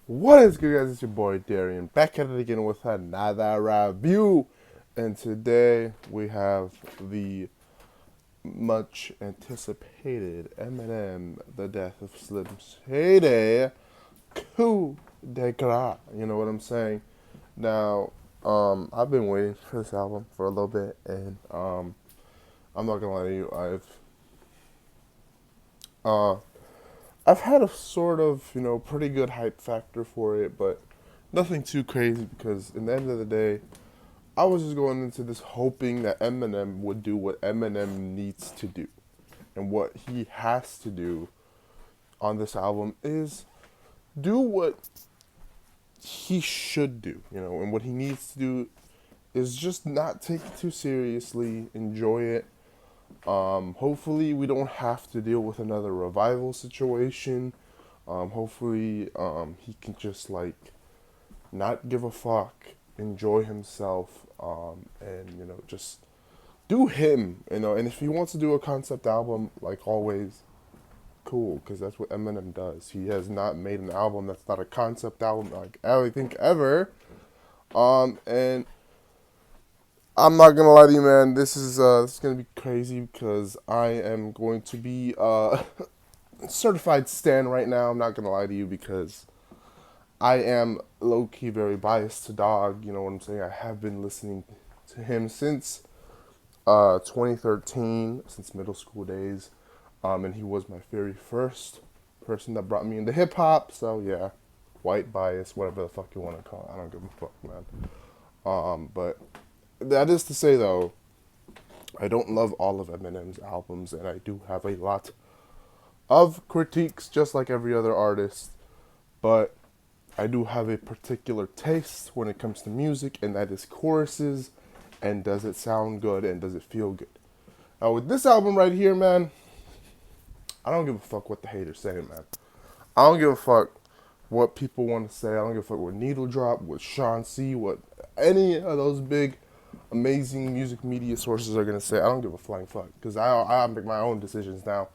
What is good, guys? It's your boy Darian back at it again with another review. And today we have the much anticipated Eminem, The Death of Slim Shady, Coup de Grâce. You know what I'm saying? Now, I've been waiting for this album for a little bit, and I'm not gonna lie to you, uh, I've had a sort of, pretty good hype factor for it, but nothing too crazy because in the end of the day, I was just going into this hoping that Eminem would do what Eminem needs to do. And what he has to do on this album is do what he should do, and what he needs to do is just not take it too seriously, enjoy it. Hopefully, we don't have to deal with another revival situation. Hopefully, he can just not give a fuck, enjoy himself, and just do him. And if he wants to do a concept album, like always, cool, because that's what Eminem does. He has not made an album that's not a concept album, like I think ever. And I'm not gonna lie to you, man. This is gonna be crazy because I am going to be certified stan right now. I'm not gonna lie to you because I am low key very biased to Dog. You know what I'm saying? I have been listening to him since 2013, since middle school days, and he was my very first person that brought me into hip hop. So yeah, white bias, whatever the fuck you want to call it. I don't give a fuck, man. But that is to say though, I don't love all of Eminem's albums, and I do have a lot of critiques, just like every other artist. But I do have a particular taste when it comes to music, and that is choruses, and does it sound good, and does it feel good. Now, with this album right here, man, I don't give a fuck what the haters say, man. I don't give a fuck what people want to say. I don't give a fuck what Needle Drop, what Sean C, what any of those big, amazing music media sources are going to say. I don't give a flying fuck, because I make my own decisions now.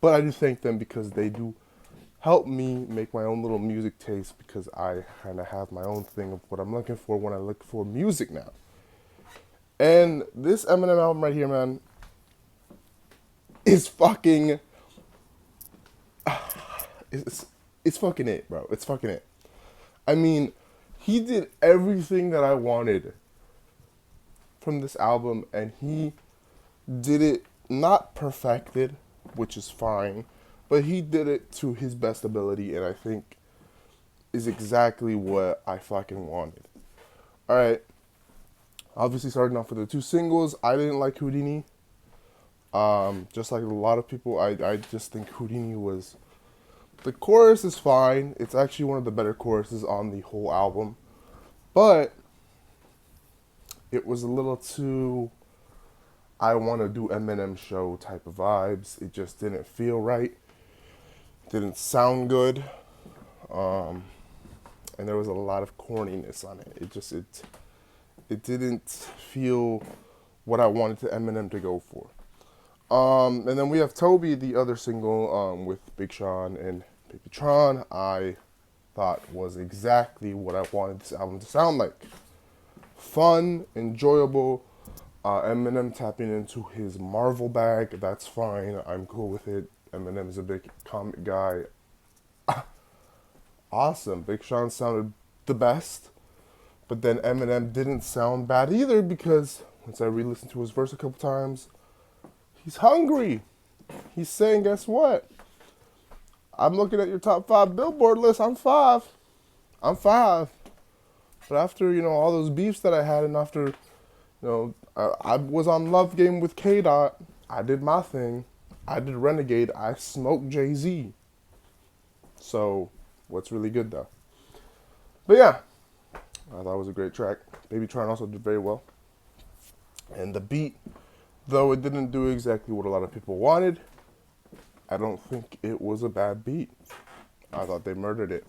But I do thank them because they do help me make my own little music taste, because I kind of have my own thing of what I'm looking for when I look for music now. And this Eminem album right here, man, is fucking, it's, it's fucking it, bro. It's fucking it. I mean, he did everything that I wanted from this album, and he did it not perfected, which is fine, but he did it to his best ability, and I think is exactly what I fucking wanted. All right, obviously starting off with the two singles, I didn't like Houdini. Just like a lot of people, I just think Houdini was. The chorus is fine. It's actually one of the better choruses on the whole album, but it was a little too I want to do Eminem show type of vibes. It just didn't feel right. Didn't sound good. Um, and there was a lot of corniness on it. It didn't feel what I wanted to Eminem to go for. And then we have Toby, the other single, with Big Sean and Baby Tron. I thought was exactly what I wanted this album to sound like. Fun, enjoyable. Eminem tapping into his Marvel bag. That's fine. I'm cool with it. Eminem's a big comic guy. Awesome. Big Sean sounded the best. But then Eminem didn't sound bad either, because once I re-listened to his verse a couple times, he's hungry. He's saying, guess what? I'm looking at your top 5 Billboard list. I'm 5. I'm 5. But after, all those beefs that I had, and after, I was on Love Game with K Dot, I did my thing. I did Renegade. I smoked Jay-Z. So, what's really good though? But yeah, I thought it was a great track. Baby Tron also did very well. And the beat, though it didn't do exactly what a lot of people wanted, I don't think it was a bad beat. I thought they murdered it.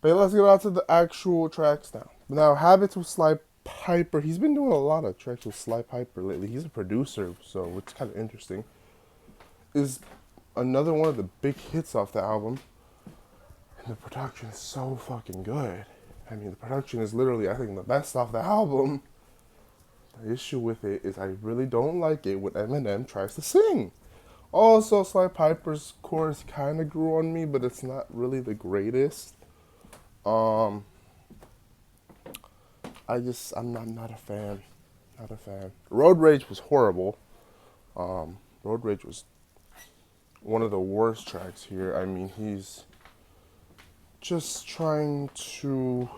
But let's get on to the actual tracks now. Now, Habits with Sly Piper. He's been doing a lot of tracks with Sly Piper lately. He's a producer, so it's kind of interesting. Is another one of the big hits off the album. the production is so fucking good. I mean, the production is literally, I think, the best off the album. The issue with it is I really don't like it when Eminem tries to sing. Also, Sly Piper's chorus kind of grew on me, but it's not really the greatest. Um, I'm not a fan. Not a fan. Road Rage was horrible. Road Rage was one of the worst tracks here. I mean, he's just trying to,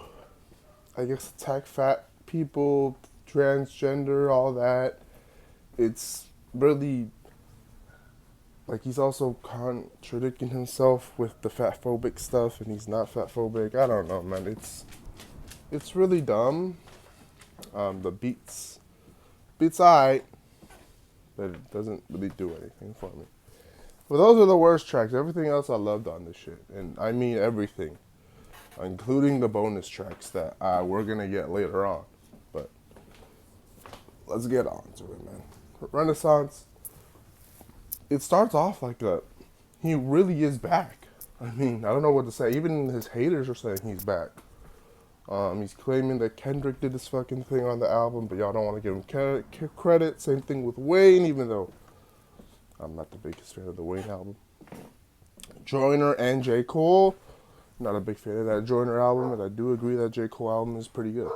I guess, attack fat people, transgender, all that. It's really, like, he's also contradicting himself with the fat phobic stuff, and he's not fat phobic. I don't know, man. It's really dumb. The beats alright, but it doesn't really do anything for me. But those are the worst tracks. Everything else I loved on this shit, and I mean everything, including the bonus tracks that we're gonna get later on. But let's get on to it, man. Renaissance. It starts off like he really is back. I mean, I don't know what to say. Even his haters are saying he's back. He's claiming that Kendrick did this fucking thing on the album, but y'all don't want to give him credit. Same thing with Wayne, even though I'm not the biggest fan of the Wayne album. Joyner and J. Cole. Not a big fan of that Joyner album, and I do agree that J. Cole album is pretty good.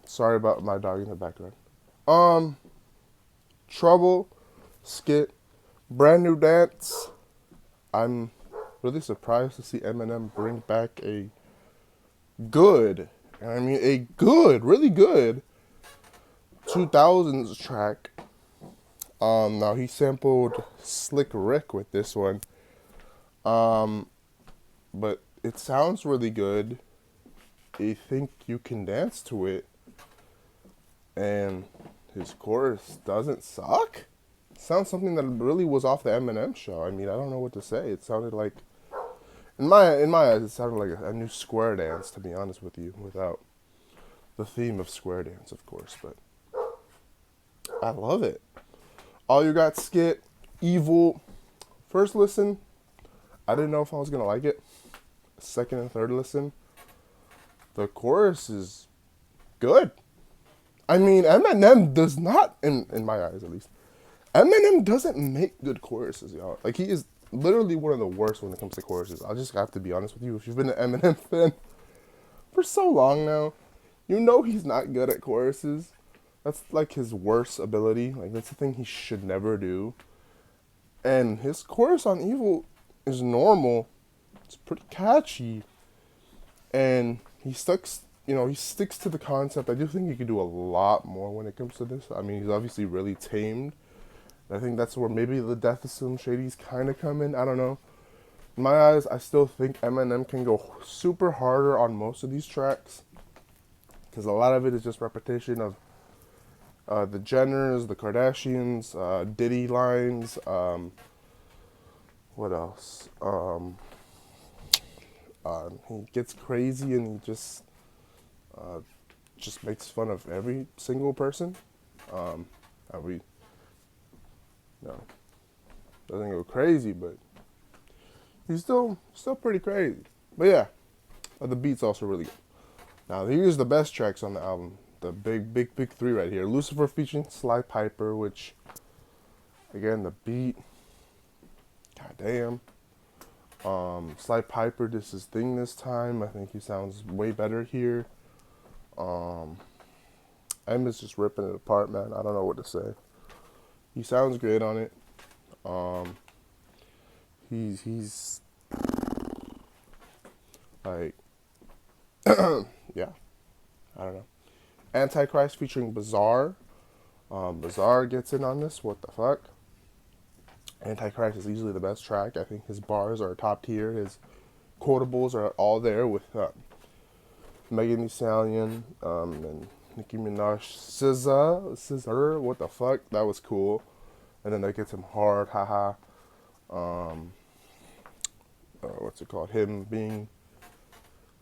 Sorry about my dog in the background. Trouble, skit, brand new dance. I'm really surprised to see Eminem bring back a good, and I mean a good, really good 2000s track. Now he sampled Slick Rick with this one. But it sounds really good. I think you can dance to it. And his chorus doesn't suck. It sounds something that really was off the Eminem show. I mean, I don't know what to say. It sounded like, in my eyes, it sounded like a new Square Dance, to be honest with you, without the theme of Square Dance, of course. But I love it. All You Got skit, Evil. First listen, I didn't know if I was going to like it. Second and third listen, the chorus is good. I mean, Eminem does not, in my eyes at least, Eminem doesn't make good choruses, y'all. Like, he is literally one of the worst when it comes to choruses. I'll just have to be honest with you. If you've been an Eminem fan for so long now, you know he's not good at choruses. That's like his worst ability. Like, that's the thing he should never do. And his chorus on Evil is normal. It's pretty catchy. And he sticks to the concept. I do think he could do a lot more when it comes to this. I mean, he's obviously really tamed. I think that's where maybe the Death of Slim Shady's kind of come in. I don't know. In my eyes, I still think Eminem can go super harder on most of these tracks. Because a lot of it is just repetition of the Jenners, the Kardashians, Diddy lines. What else? He gets crazy and he just makes fun of every single person. Doesn't go crazy, but he's still pretty crazy. But yeah, the beat's also really good. Now here's the best tracks on the album. The big three right here. Lucifer featuring Sly Piper, which, again, the beat, goddamn. Sly Piper did his thing this time. I think he sounds way better here. Emma's just ripping it apart, man. I don't know what to say. He sounds great on it. He's like, yeah, I don't know. Antichrist featuring Bizarre. Bizarre gets in on this. What the fuck? Antichrist is easily the best track. I think his bars are top tier. His quotables are all there with Megan Thee Stallion and Nicki Minaj. Scissor, what the fuck? That was cool. And then that gets him hard, haha. What's it called? Him being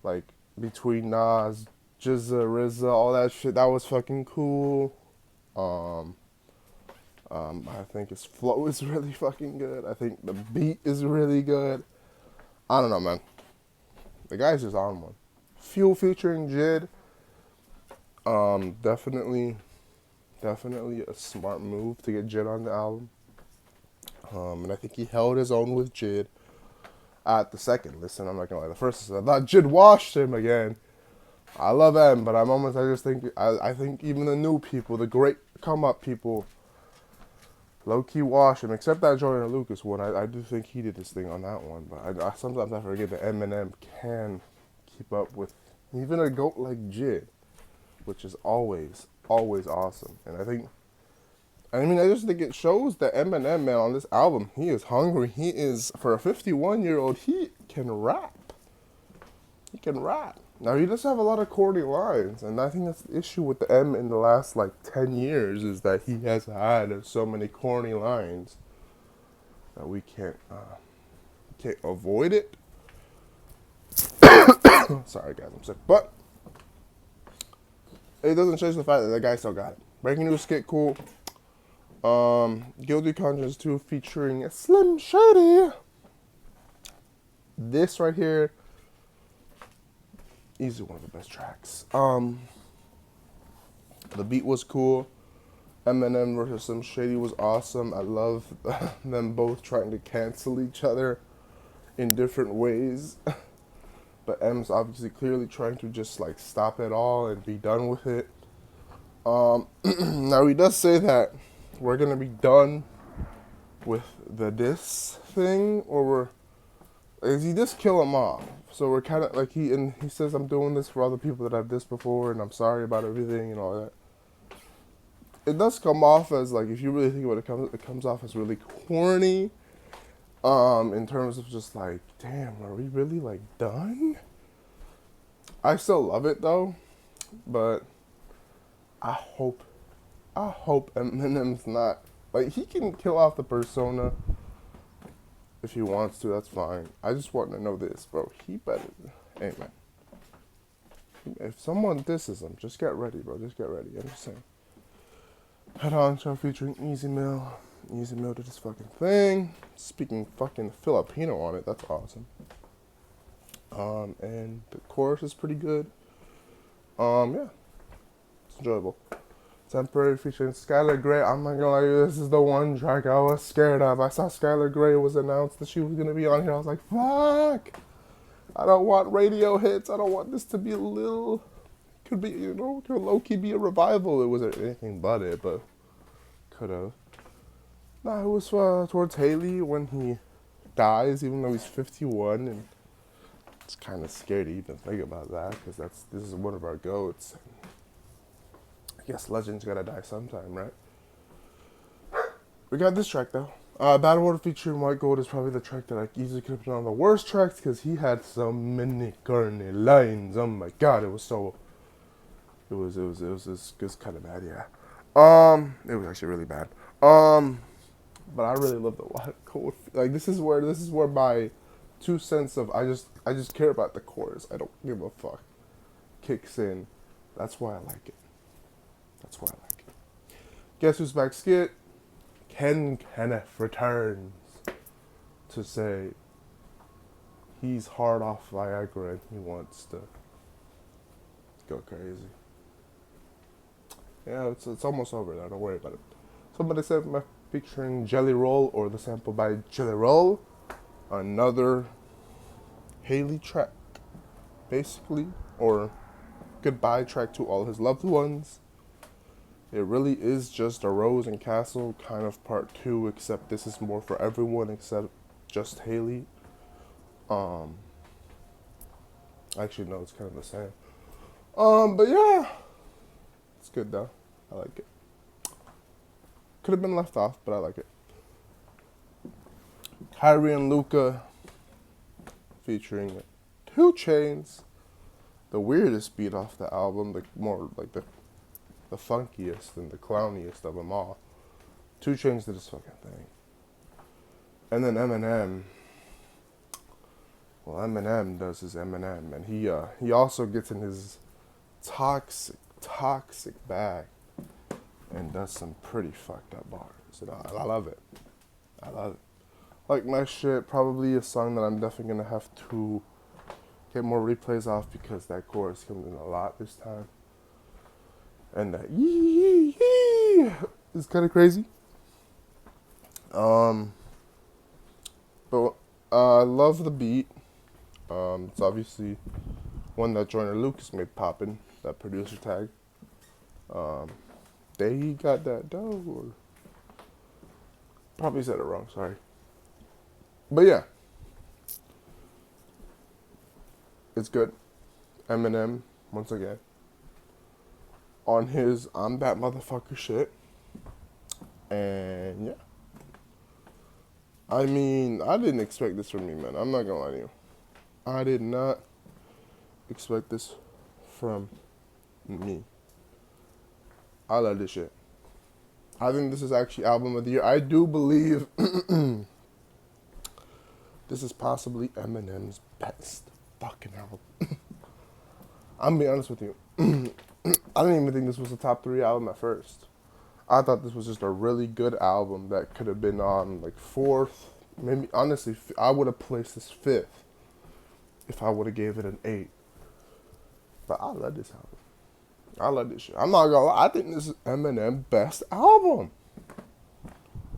like between Nas, Jizza, RZA, all that shit. That was fucking cool. I think his flow is really fucking good. I think the beat is really good. I don't know, man. The guy's just on one. Fuel featuring Jid. Definitely, definitely a smart move to get Jid on the album. And I think he held his own with Jid at the second listen. I'm not gonna lie. The first listen, I thought Jid washed him again. I love M, but I think even the new people, the great come up people, low key wash him. Except that Jordan Lucas one, I do think he did his thing on that one. But sometimes I forget that Eminem can keep up with even a goat like Jid, which is always awesome. And I just think it shows that Eminem, man, on this album, he is hungry. He is, for a 51-year-old, he can rap. He can rap. Now, he does have a lot of corny lines, and I think that's the issue with the M in the last, 10 years, is that he has had so many corny lines that we can't avoid it. Sorry, guys, I'm sick. But it doesn't change the fact that the guy still got it. Breaking news, skit, cool. Guilty Conscience 2 featuring Slim Shady. This right here, easily one of the best tracks. The beat was cool. Eminem versus Slim Shady was awesome. I love them both trying to cancel each other in different ways. But M's obviously clearly trying to just stop it all and be done with it. Now he does say that we're gonna be done with the diss thing, or he just kill him off. So we're kind of he says, I'm doing this for all the people that I've dissed before, and I'm sorry about everything and all that. It does come off as if you really think about it, it comes off as really corny. In terms of just damn, are we really done? I still love it though, but I hope Eminem's not he can kill off the persona if he wants to. That's fine. I just want to know this, bro. He better, hey man. If someone disses him, just get ready, bro. Just get ready. I'm just saying. Head on show featuring Easy Mill. Easy Mill did his fucking thing. Speaking fucking Filipino on it. That's awesome. And the chorus is pretty good. Yeah. It's enjoyable. Temporary featuring Skylar Grey. I'm not gonna lie to you, this is the one track I was scared of. I saw Skylar Grey was announced that she was gonna be on here. I was like, fuck! I don't want radio hits. I don't want this to be a little... Could be, could low-key be a revival. It wasn't anything but it, but could have. Nah, it was towards Haley when he dies, even though he's 51, and it's kind of scary to even think about that, because this is one of our goats. I guess legends gotta die sometime, right? We got this track though. Bad Water featuring White Gold is probably the track that I easily could have put on the worst tracks, because he had so many corny lines. Oh my god, it was kind of bad, yeah. It was actually really bad. But I really love the White Gold. This is where my 2 cents of I just care about the chorus. I don't give a fuck kicks in. That's why I like it. Guess Who's Back skit. Ken Kenneth returns to say he's hard off Viagra and he wants to go crazy. Yeah, it's almost over now. Don't worry about it. Somebody said featuring Jelly Roll, or the sample by Jelly Roll. Another Haley track, basically, or goodbye track to all his loved ones. It really is just a Rose and Castle kind of part 2, except this is more for everyone except just Haley. Actually, no, it's kind of the same. But yeah, it's good though. I like it. Could have been left off, but I like it. Kyrie and Luca featuring 2 Chainz. The weirdest beat off the album, the more the funkiest and the clowniest of them all. 2 Chainz did his fucking thing. And then Eminem. Well, Eminem does his Eminem, and he also gets in his toxic bag and does some pretty fucked up bars. And I love it. like my shit. Probably a song that I'm definitely gonna have to get more replays off because that chorus comes in a lot this time. And that yee yee is kind of crazy. Um, but I love the beat. It's obviously one that Joyner Lucas made poppin', that producer tag. Um, they got that dough. Or probably said it wrong, sorry. But yeah, it's good. Eminem, once again, on his I'm that motherfucker shit. And yeah. I mean, I didn't expect this from me, man. I'm not gonna lie to you. I did not expect this from me. I love this shit. I think this is actually album of the year. I do believe this is possibly Eminem's best fucking album. I'm gonna be honest with you. I didn't even think this was a top 3 album at first. I thought this was just a really good album that could have been on like 4th. Maybe honestly, I would have placed this 5th if I would have gave it an 8. But I love this album. I love this shit. I'm not gonna lie. I think this is Eminem's best album.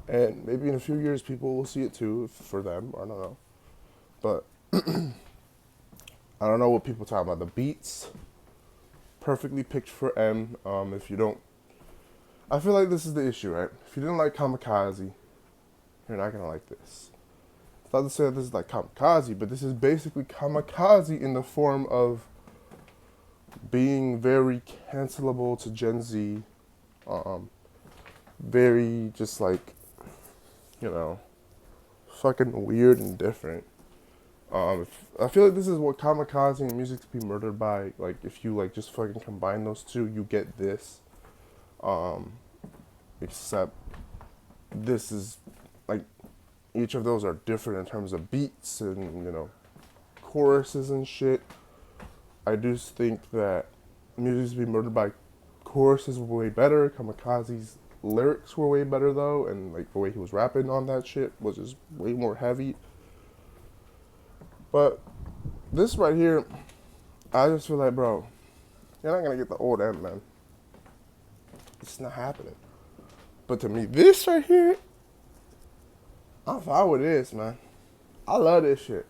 And maybe in a few years people will see it too for them. I don't know. But I don't know what people talk about. The beats, perfectly picked for M. If you don't, I feel like this is the issue, right? If you didn't like Kamikaze, you're not gonna like this. It's not to say that this is like Kamikaze, but this is basically Kamikaze in the form of being very cancelable to Gen Z, very just like, you know, fucking weird and different. I feel like this is what Kamikaze and Music to Be Murdered By, like, if you like just fucking combine those two, you get this. Except this is like each of those are different in terms of beats and, you know, choruses and shit. I do think that Music to Be Murdered By choruses were way better. Kamikaze's lyrics were way better though, and like the way he was rapping on that shit was just way more heavy. But this right here, I just feel like, bro, you're not gonna get the old M, man. It's not happening. But to me, this right here, I'm fine with this, man. I love this shit.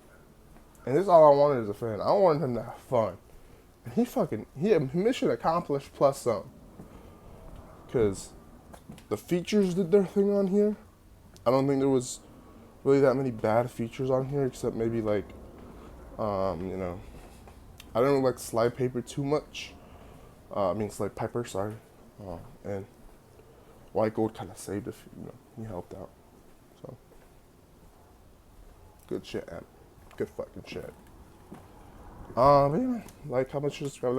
And this is all I wanted as a fan. I wanted him to have fun. And he had mission accomplished plus some. Because the features did their thing on here. I don't think there was really that many bad features on here, except maybe like, you know, I don't really like Slide Paper too much. Slide Piper, sorry. And White Gold kind of saved it, you know, he helped out. So, good shit, man. Good fucking shit. But yeah, like, comment, subscribe,